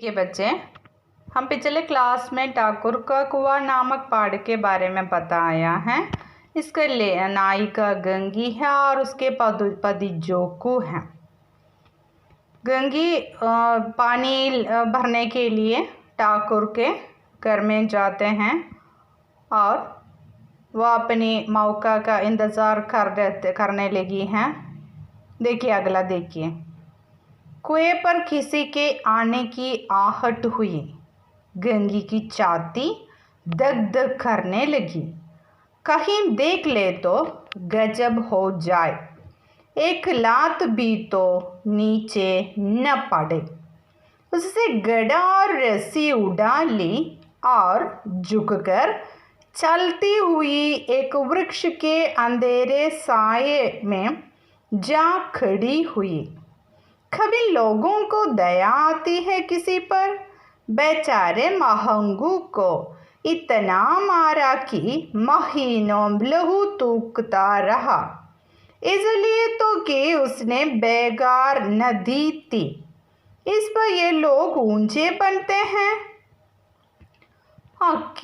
देखिए बच्चे, हम पिछले क्लास में ठाकुर का कुआं नामक पाठ के बारे में बताया है। इसके लिए नायिका गंगी है और उसके पति जोकू है। गंगी पानी भरने के लिए ठाकुर के घर में जाते हैं और वह अपनी मौका का इंतज़ार करने लगी हैं। देखिए अगला देखिए। कुएं पर किसी के आने की आहट हुई। गंगी की छाती दग दग करने लगी। कहीं देख ले तो गजब हो जाए, एक लात भी तो नीचे न पड़े। उससे गड़ा और रस्सी उड़ा ली और झुककर चलती हुई एक वृक्ष के अंधेरे साये में जा खड़ी हुई। कभी लोगों को दया आती है किसी पर? बेचारे महंगू को इतना मारा कि महीनों लहू तूकता रहा, इसलिए तो कि उसने बेगार न दी थी। इस पर ये लोग ऊंचे बनते हैं। हाँ,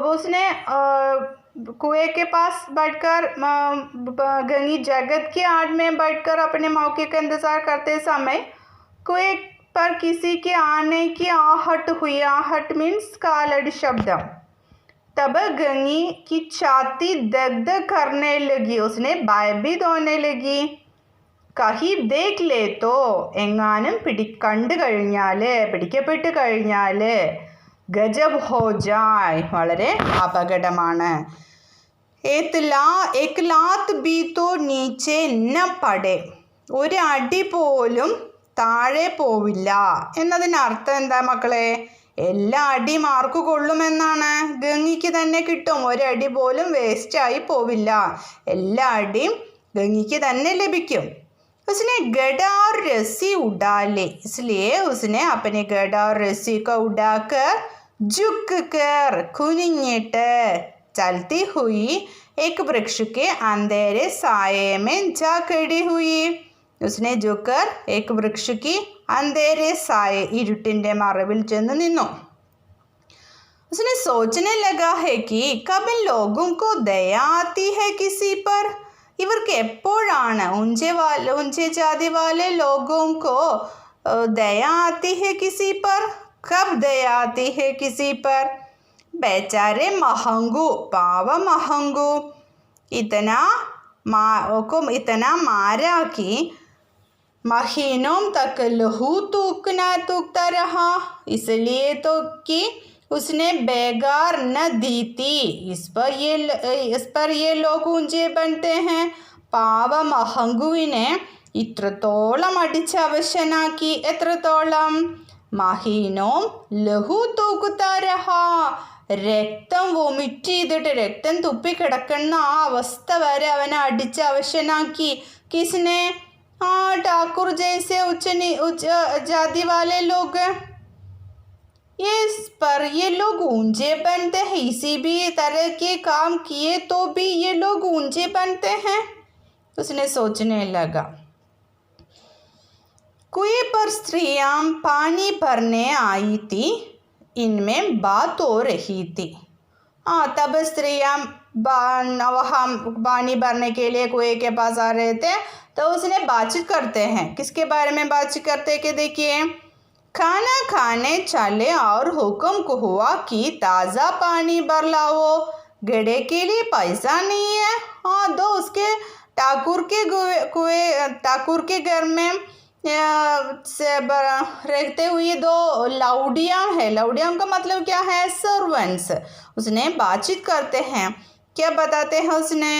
उसने कुएं के पास बैठकर गंगी जगत की आड़ में बैठकर अपने मौके का इंतज़ार करते समय कुएं पर किसी के आने की आहट हुई। आहट मीन्स कालड़ शब्द। तब गंगी की छाती दग दग करने लगी, उसने भयभीत होने लगी। कहीं देख ले तो എങ്ങാനും കണ്ടു കഴിഞ്ഞാൽ പിടിക്കപ്പെട്ട് കഴിഞ്ഞാൽ ഗജബ് ഹോ ജായ്, വളരെ അപകടമാണ്. एक लात भी तो नीचे न पड़े, ഒരു അടി പോലും താഴെ പോവില്ല എന്നതിന് അർത്ഥം എന്താ മക്കളെ? എല്ലാ അടിയും ആർക്ക് കൊള്ളുമെന്നാണ്? ഗംഗയ്ക്ക് തന്നെ കിട്ടും. ഒരടി പോലും വേസ്റ്റായി പോവില്ല. എല്ലാ അടിയും ഗംഗയ്ക്ക് തന്നെ ലഭിക്കും. उसने गड़ा और रस्सी उड़ा ले, इसलिए उसने अपने गड़ा और रस्सी को उड़ाकर झुक कर कुनिഞ്ഞിട്ട് चलती हुई एक वृक्ष के अंधेरे साये में जा खड़ी हुई. उसने झुककर एक वृक्ष की अंधेरे साये, ഇരുട്ടിന്റെ മറവിൽ ചെന്ന് നിന്നു. उसने सोचने लगा है कि कब इन लोगों को दया आती है किसी पर? ഇവർക്ക് എപ്പോഴാണ് ऊंचे जाति वाले लोगों को दया आती है किसी पर? कब दया आती है किसी पर? बेचारे महंगू, पाव महंगू इतना मारा कि महीनों तक लहू तूकता रहा, इसलिए तो कि उसने बेगार न दी थी. इस पर ये लोग ऊंचे बनते हैं. പാവ മഹങ്കുവിനെ ഇത്രത്തോളം അടിച്ച് അവശനാക്കി. എത്രത്തോളം? മഹീനോം ലഹു തൂക്കുത്താരഹ, രക്തം വൊമിറ്റ് ചെയ്തിട്ട് രക്തം തുപ്പിക്കിടക്കുന്ന ആ അവസ്ഥ വരെ അവനെ അടിച്ച് അവശനാക്കി. കിസ്നെ? ठाकुर जैसे उच्च जाति वाले लोग. पर ये लोग ऊंचे बनते हैं. इसी भी तरह के काम किए तो भी ये लोग ऊंचे बनते हैं. उसने सोचने लगा. कुएं पर स्त्रियां पानी भरने आई थी, इनमें बात हो रही थी. तब स्त्रियां वहाँ पानी भरने के लिए कुएं के पास आ रहे थे, तो उसने बातचीत करते हैं. किसके बारे में बातचीत करते कि देखिए, खाना खाने चले और हुक्म हुआ कि ताज़ा पानी भर लाओ. गड्ढे के लिए पैसा नहीं है. दो उसके ठाकुर के घर में रहते हुए दो लाउडियाँ हैं. लाउडियाँ का मतलब क्या है? सर्वेंट्स. उसने बातचीत करते हैं. क्या बताते हैं उसने?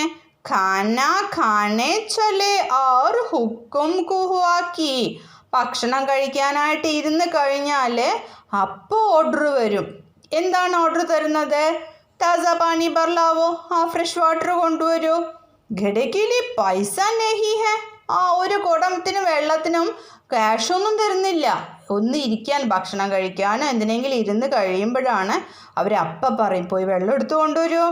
खाना खाने चले और हुक्म हुआ कि, ഭക്ഷണം കഴിക്കാനായിട്ട് ഇരുന്ന് കഴിഞ്ഞാൽ അപ്പോൾ ഓർഡർ വരും. എന്താണ് ഓർഡർ തരുന്നത്? താസ പാനി ബർലാവോ, ഫ്രഷ് വാട്ടർ കൊണ്ടുവരൂ. ഘടക്കിലി പൈസ നെഹി ഹെ, ഒരു കുടത്തിനും വെള്ളത്തിനും ക്യാഷൊന്നും തരുന്നില്ല. ഒന്ന് ഇരിക്കാൻ, ഭക്ഷണം കഴിക്കാനോ എന്തിനെങ്കിലും ഇരുന്ന് കഴിയുമ്പോഴാണ് അവർ അപ്പം പറയും പോയി വെള്ളം എടുത്തു കൊണ്ടുവരൂ.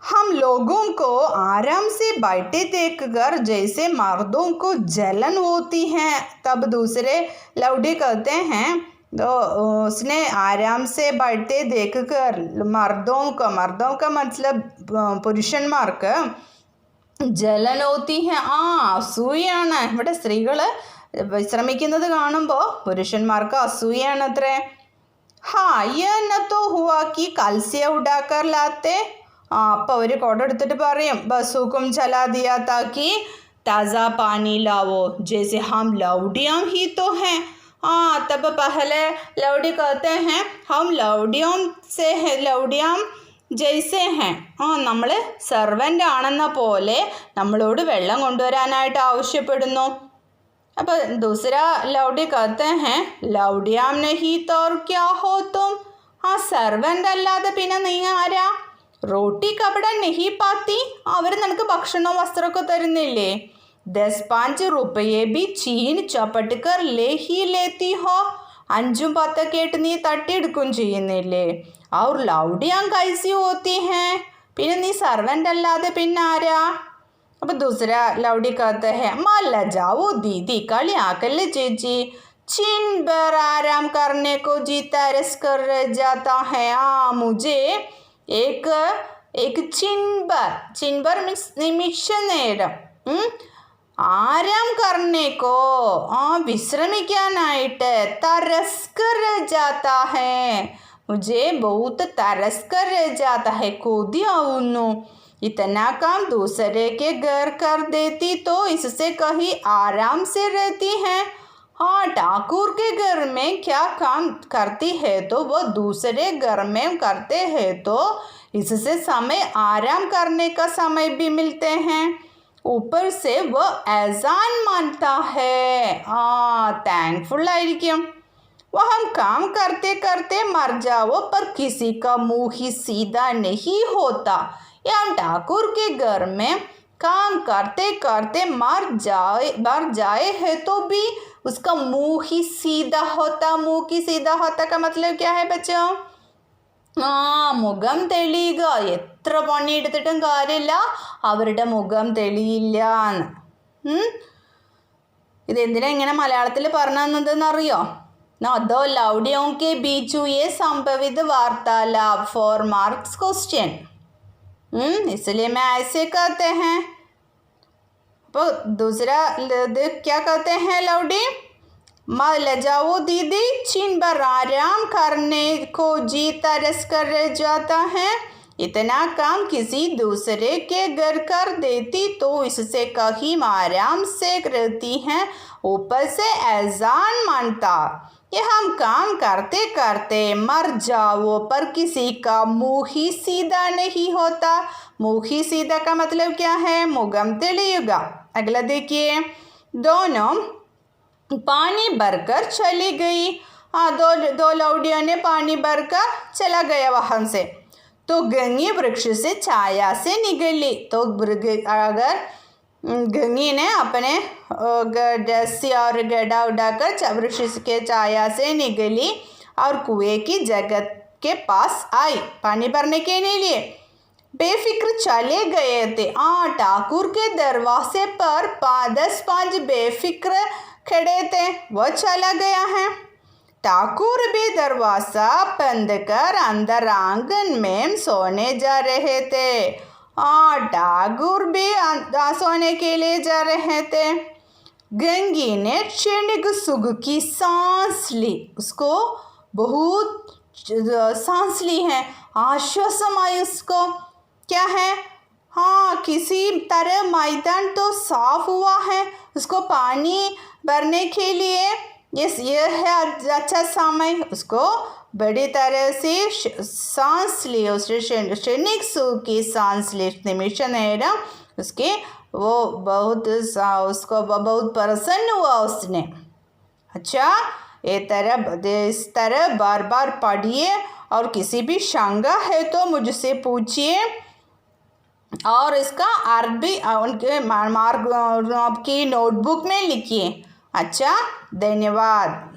हम लोगों को आराम से बैठे देखकर जैसे मर्दों को जलन होती है. तब दूसरे लौडी कहते हैं तो उसने आराम से बैठते देखकर मर्दों का मतलब പുരുഷന്മാർക്ക് ജലൻ होती है അസൂയാണ്. ഇവിടെ സ്ത്രീകൾ വിശ്രമിക്കുന്നത് കാണുമ്പോൾ പുരുഷന്മാർക്ക് അസൂയാണ് അത്രേ. ये न तो हुआ कि कल से उड़ाकर लाते. അപ്പോൾ അവർ കുട എടുത്തിട്ട് പറയും बस हुक्म चला दिया था कि ताज़ा पानी लाओ जैसे हम लौडियाँ ही तो हैं. तब पहले लौडी कहते हैं हम लौडियाँ ജയ്സേ ഹേ. നമ്മൾ സെർവൻ്റ് ആണെന്ന പോലെ നമ്മളോട് വെള്ളം കൊണ്ടുവരാനായിട്ട് ആവശ്യപ്പെടുന്നു. അപ്പോൾ ദൂസര ലൗഡി കത്തെ ഹേ ലൗഡിയാം നഹി തോർ ക്യാ ഹോ തും. സെർവൻ്റ് അല്ലാതെ പിന്നെ നീ ആരാ? റോട്ടി കപട നഹി പാത്തി. അവർ നിനക്ക് ഭക്ഷണവും വസ്ത്രമൊക്കെ തരുന്നില്ലേ? 10-5 रुपये भी छीन चपट कर ले ही लेती हो. 5-10 കേട്ട് നീ തട്ടിയെടുക്കും ചെയ്യുന്നില്ലേ? और लौडियाँ कैसी होती हैं. പിന്നെ നീ സർവൻ്റ് അല്ലാതെ പിന്നെ ആരാ? अब दूसरा लौडी कहते हैं मान जाओ दीदी കളിയാക്കല്ലേ ചേച്ചി. चिन भर आराम करने को जी तरस कर जाता है. मुझे एक चिन भर मीन्स നിമിഷ നേരം ആരാം കർണേക്കോ വിശ്രമിക്കാനായിട്ട് तरस कर जाता है. मुझे बहुत तरस कर जाता है. കൊതിയാവുന്നു. इतना काम दूसरे के घर कर देती तो इससे कहीं आराम से रहती हैं. ठाकुर के घर में क्या काम करती है तो वो दूसरे घर में करते हैं तो इससे समय आराम करने का समय भी मिलते हैं. ऊपर से वो एहसान मानता है. थैंकफुल आയിരിക്കും. वह हम काम करते करते मर जाओ पर किसी का मुंह ही सीधा नहीं होता. हम ठाकुर के घर में काम करते करते मर जाए है तो भी उसका मुंह ही सीधा होता. मुंह की सीधा होता का मतलब क्या है बच्चों? മുഖം തെളിയുക. എത്ര പണിയെടുത്തിട്ടും കാര്യമില്ല, അവരുടെ മുഖം തെളിയില്ല എന്ന്. ഇതെന്തിനാ ഇങ്ങനെ മലയാളത്തിൽ പറഞ്ഞു തന്നതെന്നറിയോ? दो लौडियों के बीच हुए संभवित वार्तालाप फॉर मार्क्स क्वेश्चन. इसलिए मैं ऐसे कहते हैं. तो दूसरा क्या कहते हैं लौडी? मत जाओ दीदी चिन भर आराम करने को जी तरस कर जाता है. इतना काम किसी दूसरे के घर कर देती तो इससे कहीं आराम से रहती हैं. ऊपर से एहसान मानता. ये हम काम करते करते मर जाओ पर किसी का मुँह ही सीधा नहीं होता. मुँह ही सीधा का मतलब क्या है? मुगम तेलियुगा. अगला देखिए. दोनों पानी भरकर चली गई. दो लौडियों ने पानी भरकर चला गया वहाँ से. तो गंगी वृक्ष से छाया से निकली. तो अगर गंगी ने अपने रस्सी और गड्ढा उड़ाकर वृक्ष के छाया से निकली और कुएं की जगह के पास आई पानी भरने के लिए. बेफिक्र चले गए थे. ठाकुर के दरवाजे पर 10-5 बेफिक्र खड़े थे. वो चला गया है. ठाकुर भी दरवाजा बंद कर अंदर आंगन में सोने जा रहे थे. ठाकुर भी सोने के लिए जा रहे थे. गंगी ने क्षणिक सुख की सांस ली. उसको बहुत सांस ली है, आश्वासन आई उसको. क्या है? किसी तरह मैदान तो साफ हुआ है. उसको पानी भरने के लिए ये है अच्छा समय. उसको बड़ी तरह से सांस ली. उसने क्षणिक सुख की सांस ली. निमिष नेरम उसके वो उसको बहुत प्रसन्न हुआ उसने. अच्छा, इस तरह बार बार पढ़िए और किसी भी शंका है तो मुझसे पूछिए और इसका अरबी उनके मार्क आपकी नोटबुक में लिखिए. अच्छा, धन्यवाद.